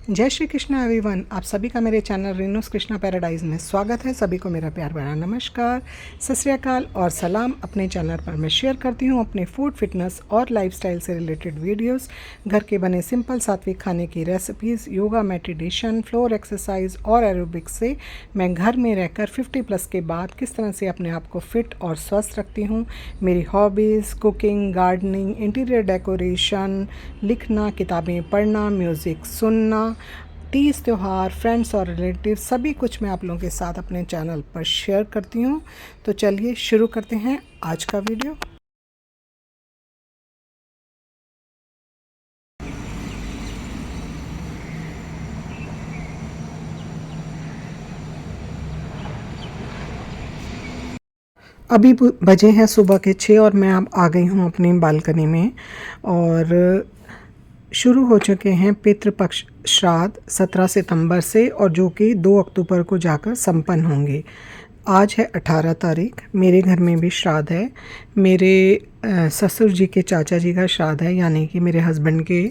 जय श्री कृष्ण एवरीवन। आप सभी का मेरे चैनल रेनूस कृष्णा पैराडाइज में स्वागत है। सभी को मेरा प्यार भरा नमस्कार, सत श्री अकाल और सलाम। अपने चैनल पर मैं शेयर करती हूँ अपने फूड, फिटनेस और लाइफस्टाइल से रिलेटेड वीडियोस, घर के बने सिंपल सात्विक खाने की recipes, yoga, meditation, floor exercise और एरोबिक्स से मैं घर में रहकर 50+ के बाद किस तरह से अपने आप को फिट और स्वस्थ रखती हूँ। मेरी hobbies cooking, gardening, interior decoration, लिखना, किताबें पढ़ना, म्यूज़िक सुनना, तीज त्यौहार, फ्रेंड्स और रिलेटिव, सभी कुछ मैं आप लोगों के साथ अपने चैनल पर शेयर करती हूँ। तो चलिए शुरू करते हैं आज का वीडियो। अभी बजे हैं सुबह के 6 और मैं अब आ गई हूँ अपनी बालकनी में और शुरू हो चुके हैं पितृपक्ष श्राद्ध 17 सितंबर से और जो कि 2 अक्टूबर को जाकर संपन्न होंगे। आज है 18 तारीख। मेरे घर में भी श्राद्ध है। मेरे ससुर जी के चाचा जी का श्राद्ध है, यानी कि मेरे हस्बैंड के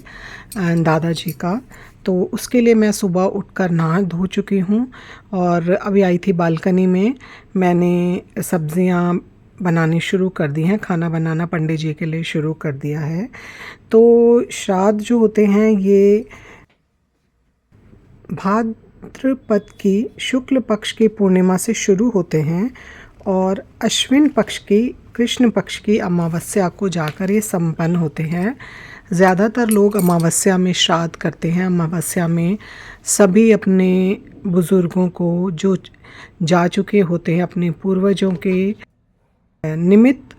दादाजी का। तो उसके लिए मैं सुबह उठकर नहा धो चुकी हूँ और अभी आई थी बालकनी में। मैंने सब्जियाँ बनानी शुरू कर दी हैं, खाना बनाना पंडित जी के लिए शुरू कर दिया है। तो श्राद्ध जो होते हैं ये भाद्रपद की शुक्ल पक्ष की पूर्णिमा से शुरू होते हैं और अश्विन पक्ष की कृष्ण पक्ष की अमावस्या को जाकर ये संपन्न होते हैं। ज़्यादातर लोग अमावस्या में श्राद्ध करते हैं। अमावस्या में सभी अपने बुज़ुर्गों को जो जा चुके होते हैं, अपने पूर्वजों के निमित्त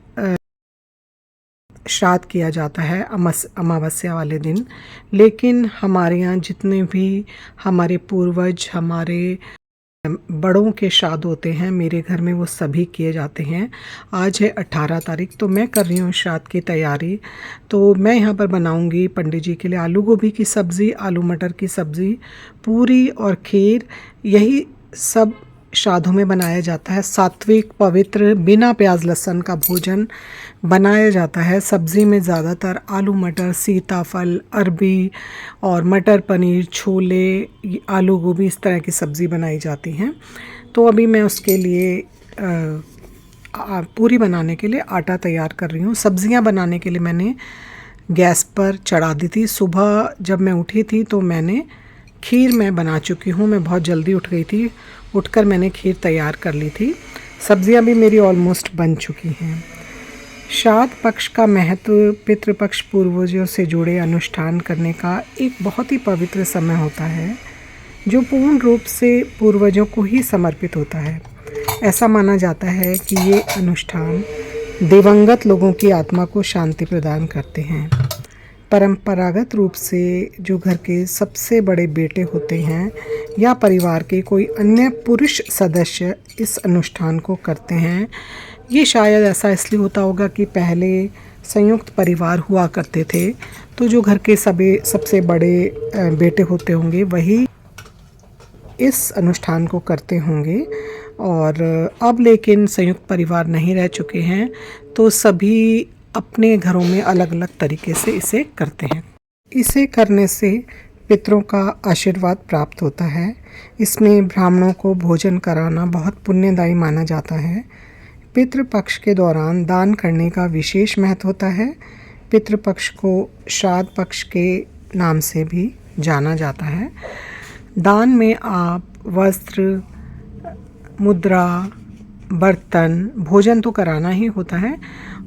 श्राद्ध किया जाता है अमावस्या वाले दिन। लेकिन हमारे यहाँ जितने भी हमारे पूर्वज, हमारे बड़ों के श्राद्ध होते हैं, मेरे घर में वो सभी किए जाते हैं। आज है 18 तारीख, तो मैं कर रही हूँ श्राद्ध की तैयारी। तो मैं यहाँ पर बनाऊँगी पंडित जी के लिए आलू गोभी की सब्ज़ी, आलू मटर की सब्ज़ी, पूरी और खीर। यही सब श्राद्धों में बनाया जाता है। सात्विक, पवित्र, बिना प्याज लहसुन का भोजन बनाया जाता है। सब्ज़ी में ज़्यादातर आलू मटर, सीताफल, अरबी और मटर पनीर, छोले, आलू गोभी, इस तरह की सब्ज़ी बनाई जाती हैं। तो अभी मैं उसके लिए पूरी बनाने के लिए आटा तैयार कर रही हूँ। सब्ज़ियाँ बनाने के लिए मैंने गैस पर चढ़ा दी थी। सुबह जब मैं उठी थी तो मैंने खीर मैं बना चुकी हूँ। मैं बहुत जल्दी उठ गई थी, उठकर मैंने खीर तैयार कर ली थी। सब्जियाँ भी मेरी ऑलमोस्ट बन चुकी हैं। श्राद्ध पक्ष का महत्व पितृपक्ष पूर्वजों से जुड़े अनुष्ठान करने का एक बहुत ही पवित्र समय होता है जो पूर्ण रूप से पूर्वजों को ही समर्पित होता है। ऐसा माना जाता है कि ये अनुष्ठान दिवंगत लोगों की आत्मा को शांति प्रदान करते हैं। परंपरागत रूप से जो घर के सबसे बड़े बेटे होते हैं या परिवार के कोई अन्य पुरुष सदस्य इस अनुष्ठान को करते हैं। ये शायद ऐसा इसलिए होता होगा कि पहले संयुक्त परिवार हुआ करते थे, तो जो घर के सबसे बड़े बेटे होते होंगे वही इस अनुष्ठान को करते होंगे। और अब लेकिन संयुक्त परिवार नहीं रह चुके हैं, तो सभी अपने घरों में अलग अलग तरीके से इसे करते हैं। इसे करने से पितरों का आशीर्वाद प्राप्त होता है। इसमें ब्राह्मणों को भोजन कराना बहुत पुण्यदायी माना जाता है। पितृपक्ष के दौरान दान करने का विशेष महत्व होता है। पितृपक्ष को श्राद्ध पक्ष के नाम से भी जाना जाता है। दान में आप वस्त्र, मुद्रा, बर्तन, भोजन तो कराना ही होता है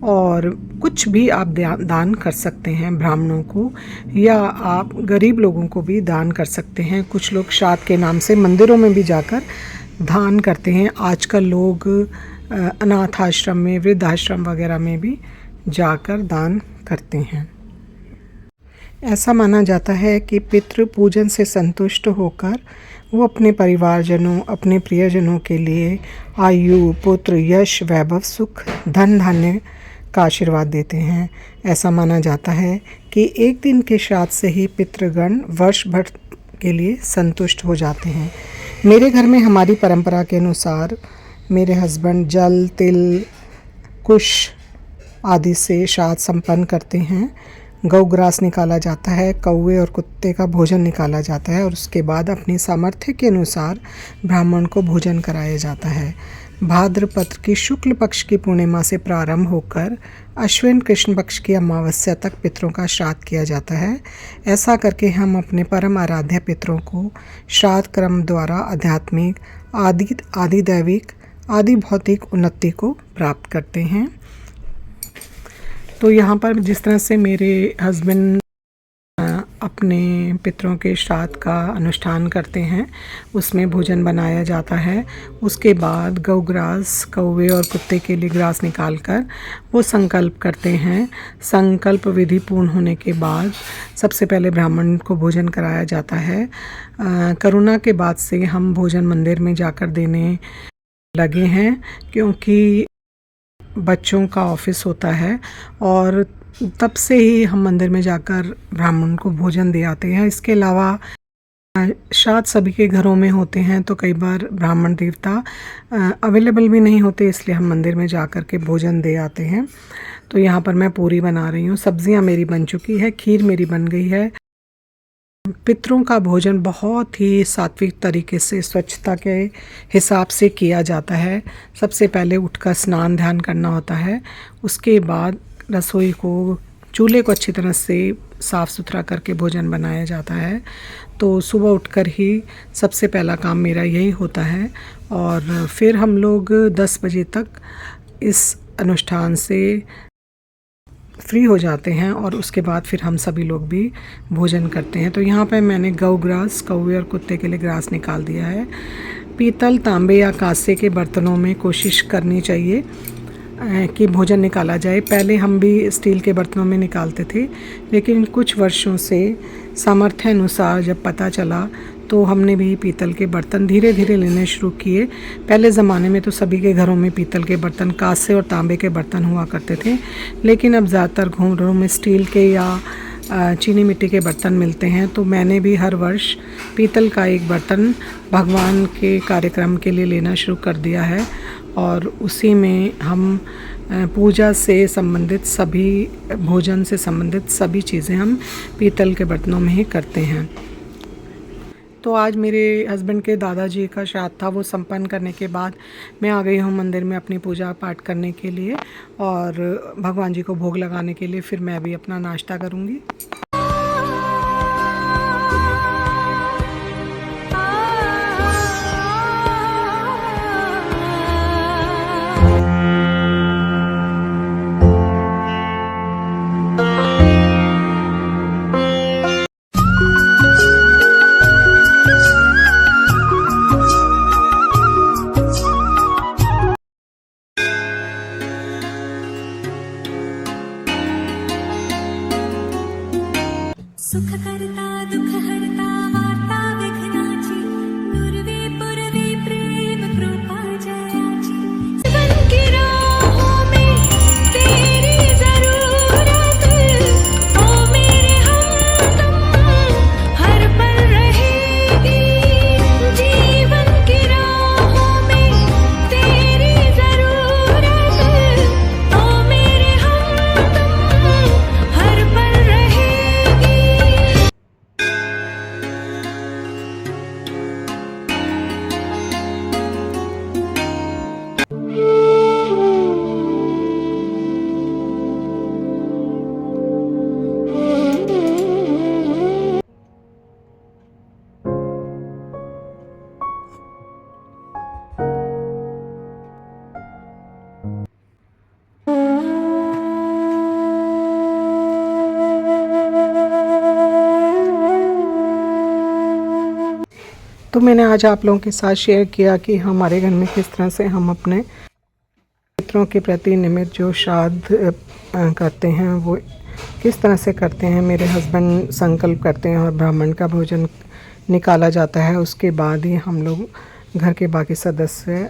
और कुछ भी आप दान कर सकते हैं ब्राह्मणों को, या आप गरीब लोगों को भी दान कर सकते हैं। कुछ लोग श्राद्ध के नाम से मंदिरों में भी जाकर दान करते हैं। आजकल लोग अनाथ आश्रम में, वृद्धाश्रम वगैरह में भी जाकर दान करते हैं। ऐसा माना जाता है कि पितृ पूजन से संतुष्ट होकर वो अपने परिवारजनों, अपने प्रियजनों के लिए आयु, पुत्र, यश, वैभव, सुख, धन धान्य का आशीर्वाद देते हैं। ऐसा माना जाता है कि एक दिन के श्राद्ध से ही पितृगण वर्ष भर के लिए संतुष्ट हो जाते हैं। मेरे घर में हमारी परंपरा के अनुसार मेरे हस्बैंड जल, तिल, कुश आदि से श्राद्ध संपन्न करते हैं। गौग्रास निकाला जाता है, कौवे और कुत्ते का भोजन निकाला जाता है और उसके बाद अपनी सामर्थ्य के अनुसार ब्राह्मण को भोजन कराया जाता है। भाद्रपद की शुक्ल पक्ष की पूर्णिमा से प्रारंभ होकर अश्विन कृष्ण पक्ष की अमावस्या तक पितरों का श्राद्ध किया जाता है। ऐसा करके हम अपने परम आराध्य पितरों को श्राद्ध क्रम द्वारा आध्यात्मिक, आदि दैविक, आदि भौतिक उन्नति को प्राप्त करते हैं। तो यहाँ पर जिस तरह से मेरे हस्बैंड अपने पितरों के श्राद्ध का अनुष्ठान करते हैं, उसमें भोजन बनाया जाता है। उसके बाद गौग्रास, कौवे और कुत्ते के लिए ग्रास निकालकर वो संकल्प करते हैं। संकल्प विधि पूर्ण होने के बाद सबसे पहले ब्राह्मण को भोजन कराया जाता है। कोरोना के बाद से हम भोजन मंदिर में जाकर देने लगे हैं, क्योंकि बच्चों का ऑफिस होता है और तब से ही हम मंदिर में जाकर ब्राह्मण को भोजन दे आते हैं। इसके अलावा श्राद्ध सभी के घरों में होते हैं, तो कई बार ब्राह्मण देवता अवेलेबल भी नहीं होते, इसलिए हम मंदिर में जाकर के भोजन दे आते हैं। तो यहाँ पर मैं पूरी बना रही हूँ, सब्जियाँ मेरी बन चुकी है, खीर मेरी बन गई है। पितरों का भोजन बहुत ही सात्विक तरीके से स्वच्छता के हिसाब से किया जाता है। सबसे पहले उठकर स्नान ध्यान करना होता है, उसके बाद रसोई को, चूल्हे को अच्छी तरह से साफ़ सुथरा करके भोजन बनाया जाता है। तो सुबह उठकर ही सबसे पहला काम मेरा यही होता है और फिर हम लोग 10 बजे तक इस अनुष्ठान से फ्री हो जाते हैं और उसके बाद फिर हम सभी लोग भी भोजन करते हैं। तो यहाँ पे मैंने गौ ग्रास, कौवे और कुत्ते के लिए ग्रास निकाल दिया है। पीतल, तांबे या कांसे के बर्तनों में कोशिश करनी चाहिए कि भोजन निकाला जाए। पहले हम भी स्टील के बर्तनों में निकालते थे, लेकिन कुछ वर्षों से सामर्थ्य अनुसार जब पता चला तो हमने भी पीतल के बर्तन धीरे धीरे लेने शुरू किए। पहले ज़माने में तो सभी के घरों में पीतल के बर्तन, कांसे और तांबे के बर्तन हुआ करते थे, लेकिन अब ज़्यादातर घरों में स्टील के या चीनी मिट्टी के बर्तन मिलते हैं। तो मैंने भी हर वर्ष पीतल का एक बर्तन भगवान के कार्यक्रम के लिए लेना शुरू कर दिया है और उसी में हम पूजा से संबंधित सभी, भोजन से संबंधित सभी चीज़ें हम पीतल के बर्तनों में ही करते हैं। तो आज मेरे हस्बैंड के दादाजी का श्राद्ध था, वो संपन्न करने के बाद मैं आ गई हूँ मंदिर में अपनी पूजा पाठ करने के लिए और भगवान जी को भोग लगाने के लिए। फिर मैं भी अपना नाश्ता करूँगी। सुख करता दुख हरता वार्ता विघ्नाची, दुर्वे पुरवे प्रेम कृपा जयाची। जीवन की राहों में तेरी जरूरत, ओ मेरे हमदम हर पल रहेगी। जीवन की राहों में तेरी जरूरत, ओ मेरे हमदम हर पल रहेगी। तो मैंने आज आप लोगों के साथ शेयर किया कि हमारे घर में किस तरह से हम अपने पितरों के प्रति निमित्त जो श्राद्ध करते हैं वो किस तरह से करते हैं। मेरे हस्बैंड संकल्प करते हैं और ब्राह्मण का भोजन निकाला जाता है, उसके बाद ही हम लोग घर के बाकी सदस्य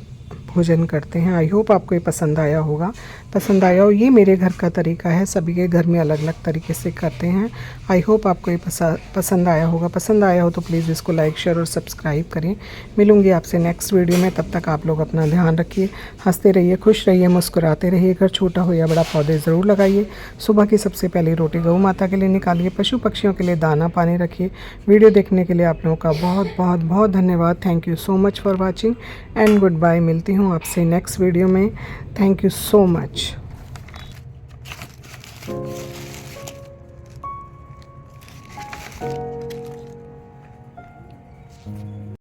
भोजन करते हैं। आई होप आपको ये पसंद आया होगा। पसंद आया हो, ये मेरे घर का तरीका है, सभी के घर में अलग अलग तरीके से करते हैं। आई होप आपको ये पसंद आया होगा। पसंद आया हो तो प्लीज़ इसको लाइक शेयर और सब्सक्राइब करें। मिलूंगी आपसे नेक्स्ट वीडियो में, तब तक आप लोग अपना ध्यान रखिए, हंसते रहिए, खुश रहिए, मुस्कुराते रहिए। घर छोटा हो या बड़ा पौधे ज़रूर लगाइए। सुबह की सबसे पहली रोटी गौ माता के लिए निकालिए, पशु पक्षियों के लिए दाना पानी रखिए। वीडियो देखने के लिए आप लोगों का बहुत बहुत बहुत धन्यवाद। Thank you so much for watching and goodbye. मिलती हूँ आपसे नेक्स्ट वीडियो में। Thank you so much.